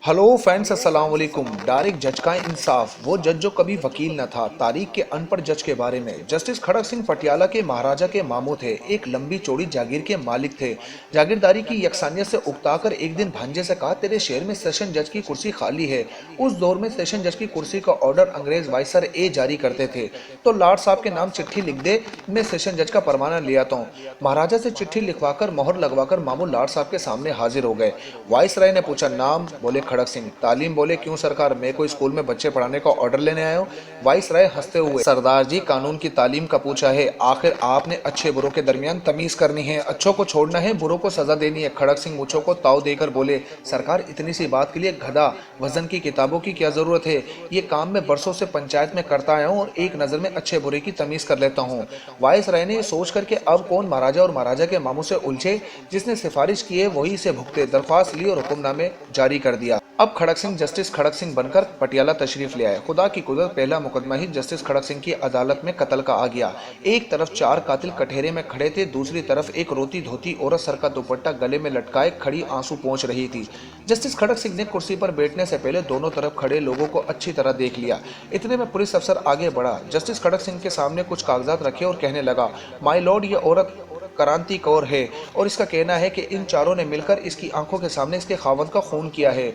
Hello friends, अस्सलाम वालेकुम। Direct जज का इंसाफ, वो जज जो कभी वकील न था। तारीख के अनपढ़ जज के बारे में। जस्टिस खड़क सिंह पटियाला के महाराजा के मामू थे। एक लंबी चौड़ी जागीर के मालिक थे। जागीरदारी की यकसानियत से उकताकर एक दिन भांजे से कहा, तेरे शहर में सेशन जज की कुर्सी खाली है। उस दौर में सेशन जज की कुर्सी का ऑर्डर अंग्रेज वाइसर ए जारी करते थे। तो लॉर्ड साहब के नाम चिट्ठी लिख दे, मैं सेशन जज का परवाना ले आता हूँ। महाराजा से चिट्ठी लिखवाकर मोहर लगवाकर मामू लॉर्ड साहब के सामने हाजिर हो गए। वाइसराय ने पूछा, नाम? बोले खड़क सिंह। तालीम? बोले क्यों सरकार, मैं कोई स्कूल में बच्चे पढ़ाने का ऑर्डर लेने आया हूँ। वाइसराय हंसते हुए, सरदार जी कानून की तालीम का पूछा है। आखिर आपने अच्छे बुरों के दरमियान तमीज करनी है, अच्छों को छोड़ना है, बुरों को सजा देनी है। खड़क सिंह मूंछों को ताव देकर बोले, सरकार इतनी सी बात के लिए गधा वजन की किताबों की क्या जरूरत है। ये काम मैं बरसों से पंचायत में करता आया हूँ और एक नजर में अच्छे बुरे की तमीज कर लेता हूँ। वाइसराय ने सोच करके अब कौन महाराजा और महाराजा के मामू से उलझे, जिसने सिफारिश की है वही से भुगते, दरख्वास्त ली और हुक्मनामे जारी कर दिया। अब खड़क सिंह जस्टिस खड़क सिंह बनकर पटियाला तशरीफ ले आए। खुदा की कुदरत, पहला मुकदमा ही जस्टिस खड़क सिंह की अदालत में कत्ल का आ गया। एक तरफ चार कातिल कठहरे में खड़े थे, दूसरी तरफ एक रोती धोती औरत सर का दुपट्टा गले में लटकाए खड़ी आंसू पहुंच रही थी। जस्टिस खड़क सिंह ने कुर्सी पर बैठने से पहले दोनों तरफ खड़े लोगों को अच्छी तरह देख लिया। इतने में पुलिस अफसर आगे बढ़ा, जस्टिस खड़क सिंह के सामने कुछ कागजात रखे और कहने लगा, माय लॉर्ड, ये औरत क्रांति कौर है और इसका कहना है कि इन चारों ने मिलकर इसकी आंखों के सामने इसके खावंद का खून किया है।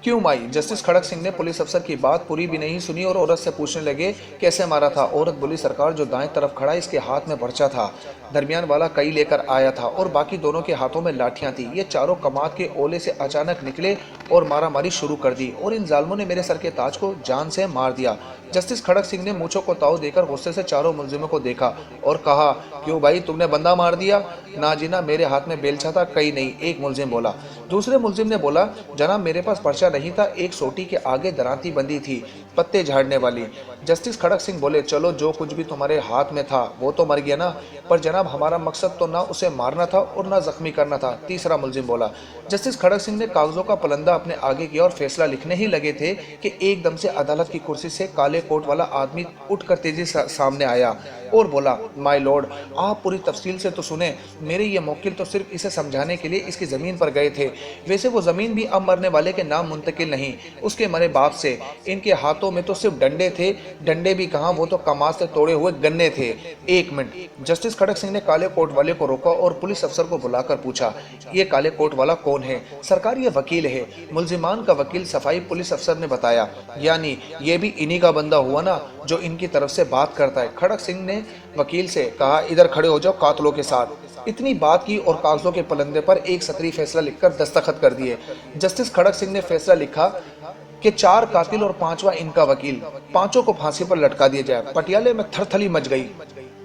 क्यों माई? जस्टिस खड़क सिंह ने पुलिस अफसर की बात पूरी भी नहीं सुनी और औरत से पूछने लगे, कैसे मारा था? औरत बोली, सरकार जो दाएं तरफ खड़ा इसके हाथ में पर्चा था, दरमियान वाला कई लेकर आया था और बाकी दोनों के हाथों में लाठियां थी। ये चारों कमात के ओले से अचानक निकले और मारामारी शुरू कर दी और इन जालमों ने मेरे सर के ताज को जान से मार दिया। जस्टिस खड़क सिंह ने मूंछों को ताव देकर गुस्से से चारों मुलजिमों को देखा और कहा, क्यों भाई, तुमने बंदा मार दिया? ना जी ना, मेरे हाथ में बेलचा था। कहीं नहीं, एक मुलजिम बोला। दूसरे मुलजिम ने बोला, जनाब मेरे पास पर्चा नहीं था, एक सोटी के आगे दरांती बंदी थी, पत्ते झाड़ने वाली। जस्टिस खड़क सिंह बोले, चलो जो कुछ भी तुम्हारे हाथ में था वो तो मर गया ना, पर जनाब हमारा मकसद तो ना उसे मारना था और ना जख्मी करना था। तीसरा मुलजिम बोला। जस्टिस खड़क सिंह ने कागजों का पलंदा अपने आगे किया और फैसला लिखने ही लगे थे कि एकदम से अदालत की कुर्सी से काले कोट वाला आदमी उठकर तेजी से सामने आया और बोला, माय लॉर्ड, आप पूरी तफसील से तो सुने। मेरे ये मौकिल तो सिर्फ इसे समझाने के लिए इसकी ज़मीन पर गए थे। वैसे वो ज़मीन भी अब मरने वाले के नाम मुंतकिल नहीं, उसके मरे बाप से। इनके हाथों में तो सिर्फ डंडे थे, डंडे भी कहाँ, वो तो कमाल से तोड़े हुए गन्ने थे। एक मिनट। जस्टिस खड़क सिंह ने काले कोट वाले को रोका और पुलिस अफसर को बुलाकर पूछा, ये काले कोट वाला कौन है? सरकार, ये वकील है, मुलजिमान का वकील। सफाई पुलिस अफसर ने बताया, यानी ये भी इन्हीं का बंदा हुआ ना जो इनकी तरफ से बात करता है। खड़क सिंह ने वकील से कहा, इधर खड़े हो जाओ कातलों के साथ। इतनी बात की और कागजों के पलंदे पर एक सतरी फैसला लिखकर दस्तखत कर दिए। जस्टिस खड़क सिंह ने फैसला लिखा कि चार कातिल और पांचवा इनका वकील, पांचों को फांसी पर लटका दिया जाए। पटियाले में थरथली मच गई।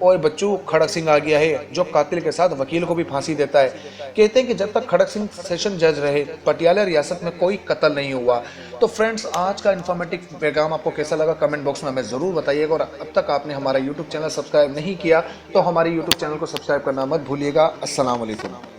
ओए बच्चू, खड़क सिंह आ गया है जो कातिल के साथ वकील को भी फांसी देता है। कहते हैं कि जब तक खड़क सिंह सेशन जज रहे पटियाला रियासत में कोई कत्ल नहीं हुआ। तो फ्रेंड्स, आज का इन्फॉर्मेटिव पैगाम आपको कैसा लगा कमेंट बॉक्स में हमें ज़रूर बताइएगा और अब तक आपने हमारा यूट्यूब चैनल सब्सक्राइब नहीं किया तो हमारे यूट्यूब चैनल को सब्सक्राइब करना मत भूलिएगा। अस्सलाम वालेकुम।